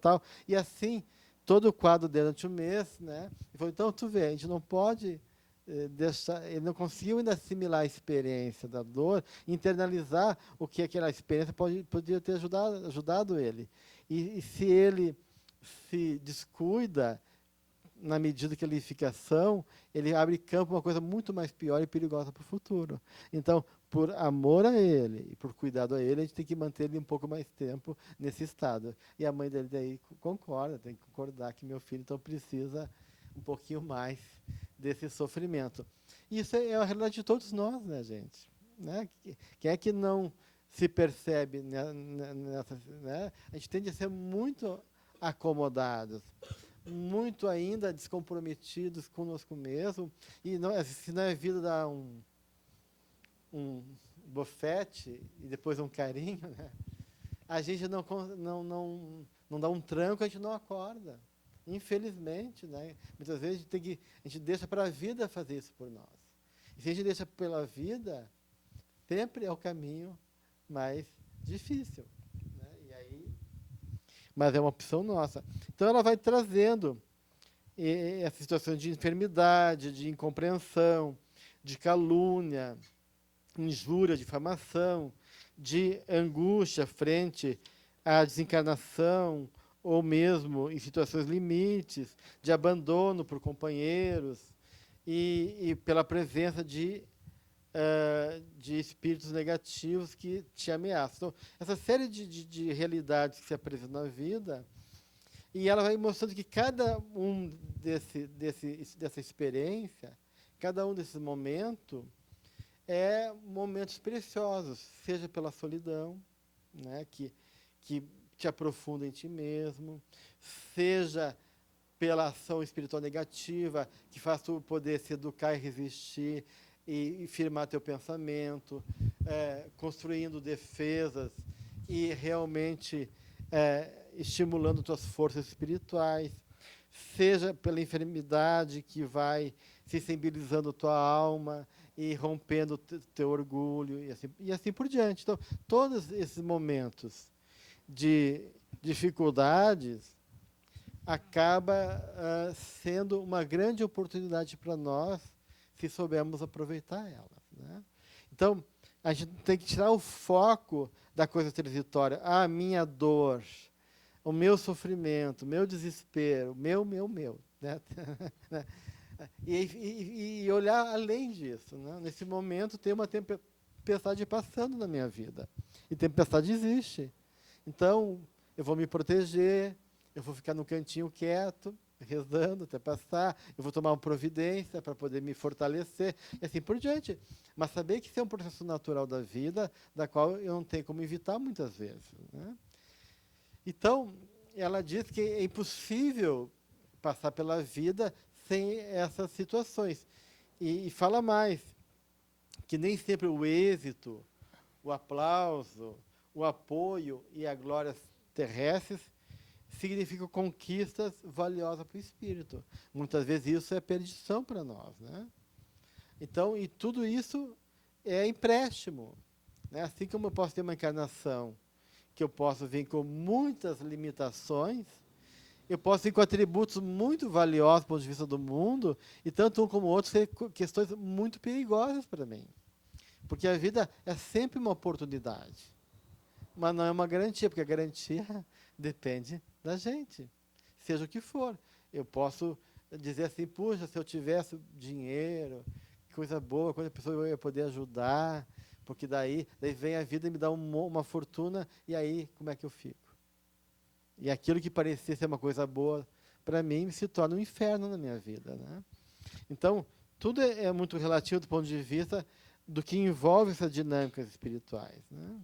S1: tal. E assim, todo o quadro durante o mês, né? Ele falou: então, tu vê, a gente não pode deixar, ele não conseguiu ainda assimilar a experiência da dor, internalizar o que aquela experiência podia ter ajudado ele. E se ele se descuida, na medida que ele fica ação, ele abre campo para uma coisa muito mais pior e perigosa para o futuro. Então, por amor a ele e por cuidado a ele, a gente tem que manter ele um pouco mais tempo nesse estado. E a mãe dele daí concorda, tem que concordar que meu filho então precisa um pouquinho mais desse sofrimento. Isso é a realidade de todos nós, né, gente? Né? Quem é que não se percebe nessa, né? A gente tende a ser muito acomodados, muito ainda descomprometidos conosco mesmo, e não, se não é vida dar um bofete e depois um carinho, né? A gente não dá um tranco, a gente não acorda. Infelizmente, né? Muitas vezes a gente deixa para a vida fazer isso por nós. E se a gente deixa pela vida sempre é o caminho mais difícil, né? E aí, mas é uma opção nossa. Então, ela vai trazendo essa situação de enfermidade, de incompreensão, de calúnia, injúria, difamação, de angústia frente à desencarnação, ou mesmo em situações limites, de abandono por companheiros e pela presença de espíritos negativos que te ameaçam. Então, essa série de realidades que se apresentam na vida, e ela vai mostrando que cada um dessa experiência, cada um desses momentos, é momentos preciosos, seja pela solidão, né, que te aprofunda em ti mesmo, seja pela ação espiritual negativa, que faz tu poder se educar e resistir, e firmar teu pensamento, construindo defesas e realmente estimulando tuas forças espirituais, seja pela enfermidade que vai sensibilizando tua alma e rompendo teu orgulho e assim por diante. Então, todos esses momentos de dificuldades acaba sendo uma grande oportunidade para nós se soubermos aproveitar elas, né? Então, a gente tem que tirar o foco da coisa transitória. A minha dor, o meu sofrimento, o meu desespero, meu, né? E olhar além disso, né? Nesse momento tem uma tempestade passando na minha vida. E tempestade existe. Então, eu vou me proteger, eu vou ficar no cantinho quieto, rezando até passar, eu vou tomar uma providência para poder me fortalecer, e assim por diante. Mas saber que isso é um processo natural da vida, da qual eu não tenho como evitar muitas vezes, né? Então, ela diz que é impossível passar pela vida sem essas situações. E fala mais, que nem sempre o êxito, o aplauso, o apoio e a glória terrestres significam conquistas valiosas para o espírito. Muitas vezes isso é perdição para nós, né? Então, e tudo isso é empréstimo, né? Assim como eu posso ter uma encarnação que eu posso vir com muitas limitações, eu posso vir com atributos muito valiosos do ponto de vista do mundo, e tanto um como o outro ser questões muito perigosas para mim. Porque a vida é sempre uma oportunidade, mas não é uma garantia, porque a garantia depende da gente, seja o que for. Eu posso dizer assim, puxa, se eu tivesse dinheiro, que coisa boa, quanta pessoa eu ia poder ajudar, porque daí vem a vida e me dá uma fortuna, e aí como é que eu fico? E aquilo que parecia ser uma coisa boa para mim se torna um inferno na minha vida, né? Então, tudo é muito relativo do ponto de vista do que envolve essas dinâmicas espirituais, né?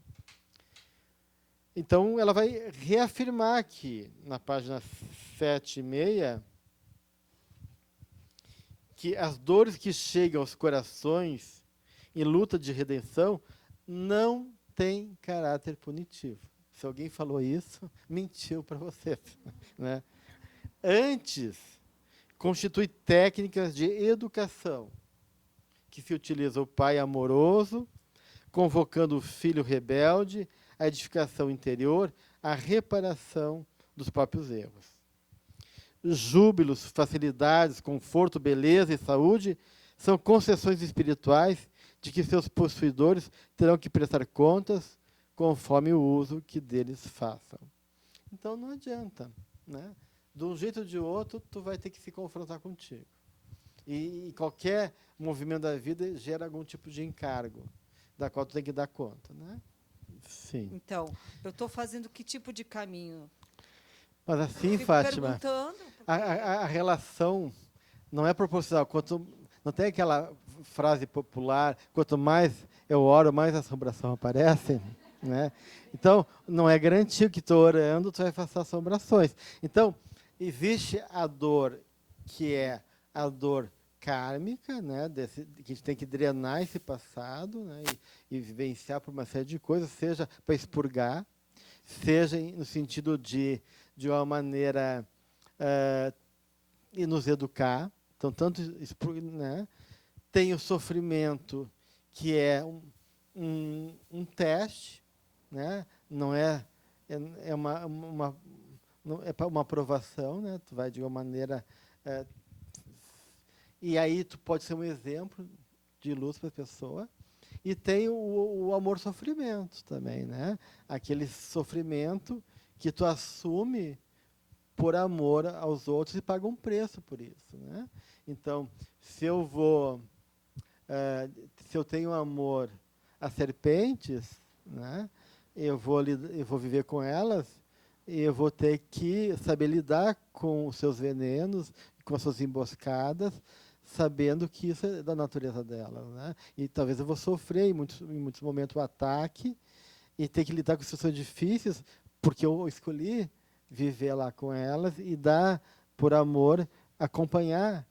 S1: Então, ela vai reafirmar aqui, na página 7,6, que as dores que chegam aos corações em luta de redenção não têm caráter punitivo. Se alguém falou isso, mentiu para vocês, né? Antes, constitui técnicas de educação, que se utiliza o pai amoroso, convocando o filho rebelde, a edificação interior, a reparação dos próprios erros. Júbilos, facilidades, conforto, beleza e saúde são concessões espirituais de que seus possuidores terão que prestar contas conforme o uso que deles façam. Então não adianta, né? De um jeito ou de outro, tu vai ter que se confrontar contigo. E qualquer movimento da vida gera algum tipo de encargo, da qual tu tem que dar conta, né? Sim.
S7: Então, eu estou fazendo que tipo de caminho?
S1: Mas assim,
S7: Fico
S1: Fátima,
S7: perguntando.
S1: a relação não é proporcional. Não tem aquela frase popular, quanto mais eu oro, mais assombração aparece, né? Então, não é garantido que estou orando, tu vai passar assombrações. Então, existe a dor que é a dor kármica, né, que a gente tem que drenar esse passado, né, e vivenciar por uma série de coisas, seja para expurgar, seja no sentido de uma maneira e nos educar. Então, tanto, né, tem o sofrimento, que é um teste, né? Não é, não é para uma aprovação, né? Tu vai de uma maneira e aí tu pode ser um exemplo de luz para a pessoa. E tem o amor-sofrimento também, né? Aquele sofrimento que tu assume por amor aos outros e paga um preço por isso, né? Então, se eu tenho amor às serpentes, né? Eu vou viver com elas e eu vou ter que saber lidar com os seus venenos, com as suas emboscadas, sabendo que isso é da natureza delas, né? E talvez eu vou sofrer em muitos momentos o ataque e ter que lidar com situações difíceis, porque eu escolhi viver lá com elas e dar, por amor, acompanhar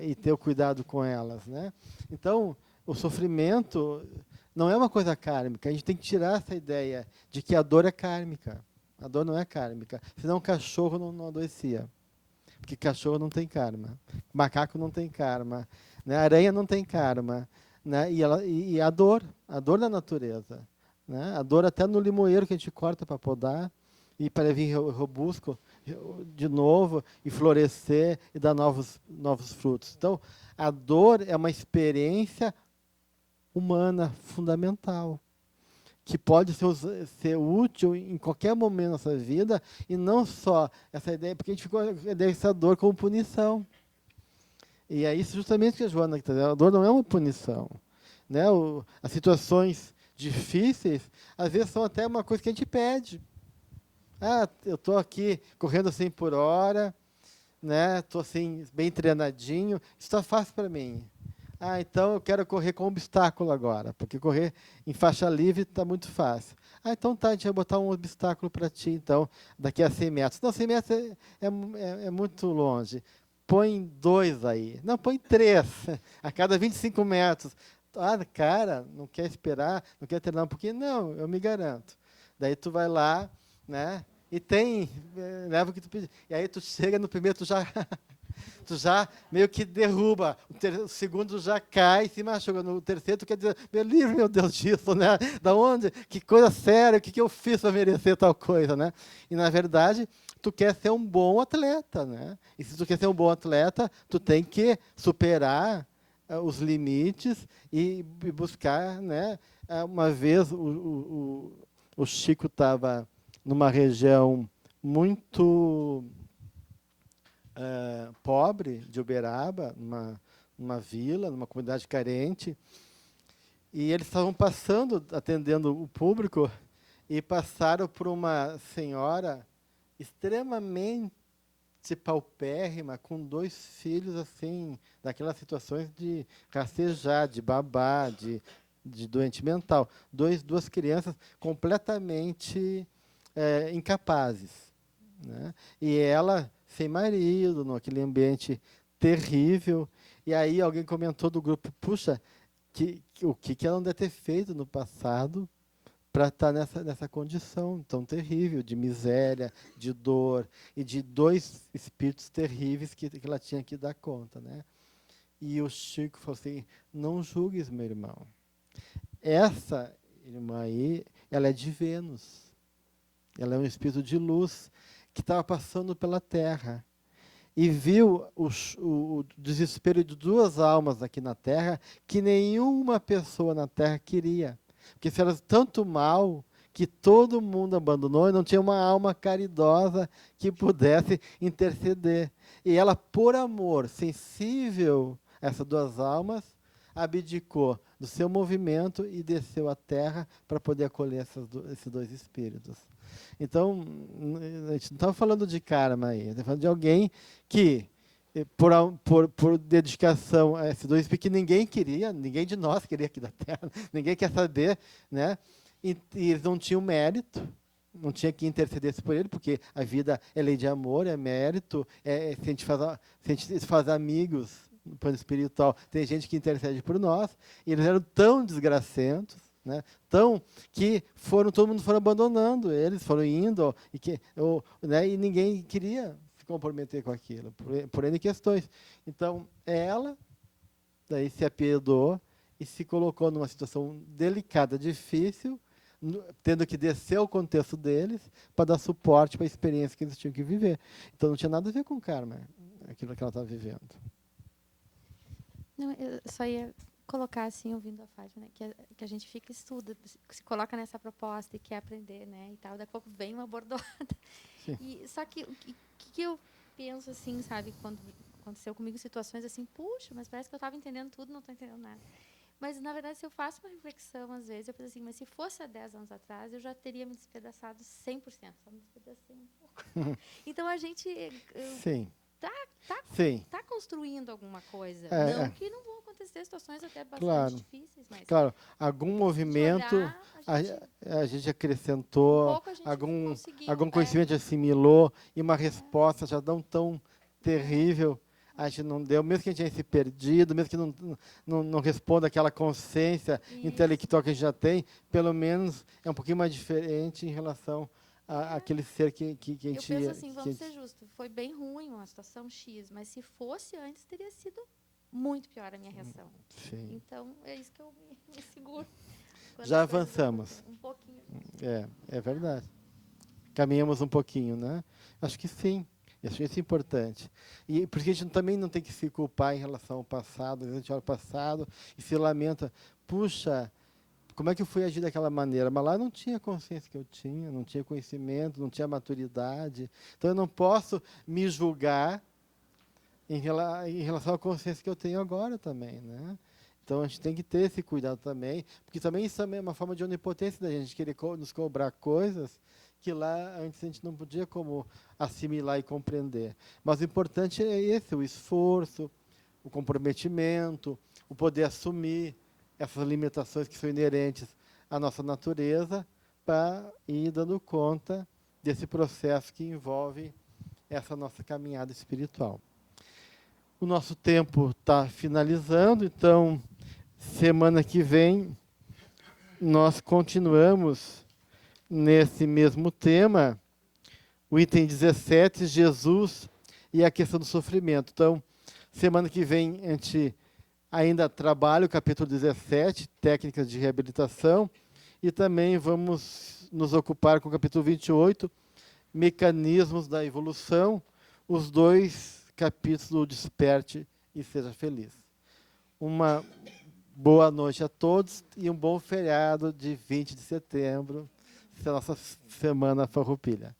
S1: e ter o cuidado com elas, né? Então, o sofrimento não é uma coisa kármica. A gente tem que tirar essa ideia de que a dor é kármica. A dor não é kármica. Senão o cachorro não adoecia. Porque cachorro não tem karma. Macaco não tem karma. Né? Aranha não tem karma. Né? E a dor da natureza. Né? A dor até no limoeiro que a gente corta para podar e para vir robusto de novo e florescer e dar novos frutos. Então, a dor é uma experiência humana fundamental, que pode ser útil em qualquer momento da nossa vida, e não só essa ideia, porque a gente ficou a ideia dessa dor como punição. E é isso justamente que a Joana está dizendo, a dor não é uma punição. Né? As situações difíceis, às vezes, são até uma coisa que a gente pede. Eu estou aqui correndo 100 por hora, né? Estou assim, bem treinadinho, isso está fácil para mim. Então eu quero correr com obstáculo agora, porque correr em faixa livre está muito fácil. Então tá, a gente vai botar um obstáculo para ti, então, daqui a 100 metros. Não, 100 metros é muito longe. Põe 2 aí. Não, põe 3, a cada 25 metros. Cara, não quer esperar, não quer treinar um pouquinho? Não, eu me garanto. Daí tu vai lá, né? E leva o que tu pediu. E aí tu chega no primeiro, tu já meio que derruba. O segundo já cai, se machuca. No terceiro, tu quer dizer, me livre, meu Deus, disso, né? Da onde? Que coisa séria, o que eu fiz para merecer tal coisa, né? E, na verdade, tu quer ser um bom atleta, né? E se tu quer ser um bom atleta, tu tem que superar os limites e buscar, né? Uma vez, o Chico estava numa região muito pobre de Uberaba, numa vila, numa comunidade carente, e eles estavam passando, atendendo o público, e passaram por uma senhora extremamente paupérrima, com 2 filhos, assim, daquelas situações de rastejar, de babá, de doente mental. Duas crianças completamente incapazes. Né? E ela, sem marido, naquele ambiente terrível. E aí alguém comentou do grupo, puxa, o que ela não deve ter feito no passado para estar nessa condição tão terrível, de miséria, de dor, e de 2 espíritos terríveis que ela tinha que dar conta. Né? E o Chico falou assim, não julgues, meu irmão. Essa irmã aí, ela é de Vênus. Ela é um espírito de luz que estava passando pela Terra e viu o desespero de 2 almas aqui na Terra que nenhuma pessoa na Terra queria. Porque fizeram tanto mal que todo mundo abandonou e não tinha uma alma caridosa que pudesse interceder. E ela, por amor, sensível a essas 2 almas, abdicou do seu movimento e desceu à Terra para poder acolher esses 2 espíritos. Então, a gente não está falando de karma aí, está falando de alguém que, por dedicação a esses 2 espíritos que ninguém queria, ninguém de nós queria aqui da Terra, ninguém quer saber, né? E eles não tinham mérito, não tinha que interceder por ele, porque a vida é lei de amor, é mérito, se a gente faz amigos no plano espiritual, tem gente que intercede por nós, e eles eram tão desgracentos, né, que todo mundo foi abandonando, eles foram indo, e ninguém queria se comprometer com aquilo, por N questões. Então, ela daí se apiedou e se colocou numa situação delicada, difícil, tendo que descer ao contexto deles para dar suporte para a experiência que eles tinham que viver. Então não tinha nada a ver com karma, aquilo que ela estava vivendo.
S3: Não, eu só ia colocar assim, ouvindo a Fátima, né, que a gente fica estuda, se coloca nessa proposta e quer aprender, né, e tal, daqui a pouco vem uma bordoada. E só que o que eu penso assim, sabe, quando aconteceu comigo situações assim, puxa, mas parece que eu estava entendendo tudo, não estou entendendo nada. Mas, na verdade, se eu faço uma reflexão, às vezes, eu penso assim, mas se fosse há 10 anos atrás, eu já teria me despedaçado 100%, só me despedacei um pouco. Então, a gente
S1: Sim. Sim.
S3: tá construindo alguma coisa.
S1: É,
S3: não
S1: é.
S3: que não vão acontecer situações até bastante
S1: Claro.
S3: difíceis, mas
S1: Claro, algum movimento
S3: olhar,
S1: a gente acrescentou,
S3: um pouco a gente conseguiu,
S1: algum conhecimento assimilou, e uma resposta já não tão terrível a gente não deu, mesmo que a gente tenha se perdido, mesmo que não responda aquela consciência intelectual que a gente já tem, pelo menos é um pouquinho mais diferente em relação àquele ser que a gente...
S3: Eu penso assim, vamos ser justos, foi bem ruim uma situação X, mas se fosse antes, teria sido muito pior a minha reação.
S1: Sim.
S3: Então, é isso que eu me seguro. Quando
S1: Já
S3: as coisas
S1: avançamos.
S3: Um pouquinho.
S1: É verdade. Caminhamos um pouquinho, né? Acho que sim. Acho que isso é importante. E porque a gente também não tem que se culpar em relação ao passado. A gente olha o passado e se lamenta. Puxa, como é que eu fui agir daquela maneira? Mas lá eu não tinha a consciência que eu tinha, não tinha conhecimento, não tinha maturidade. Então eu não posso me julgar em relação à consciência que eu tenho agora também, né? Então a gente tem que ter esse cuidado também, porque também isso também é uma forma de onipotência da gente querer nos cobrar coisas que lá antes a gente não podia como assimilar e compreender. Mas o importante é esse, o esforço, o comprometimento, o poder assumir essas limitações que são inerentes à nossa natureza para ir dando conta desse processo que envolve essa nossa caminhada espiritual. O nosso tempo está finalizando, então, semana que vem, nós continuamos nesse mesmo tema, o item 17, Jesus e a questão do sofrimento. Então, semana que vem, a gente ainda trabalha o capítulo 17, técnicas de reabilitação, e também vamos nos ocupar com o capítulo 28, mecanismos da evolução, os dois capítulos do Desperte e Seja Feliz. Uma boa noite a todos e um bom feriado de 20 de setembro, nossa Semana Farroupilha.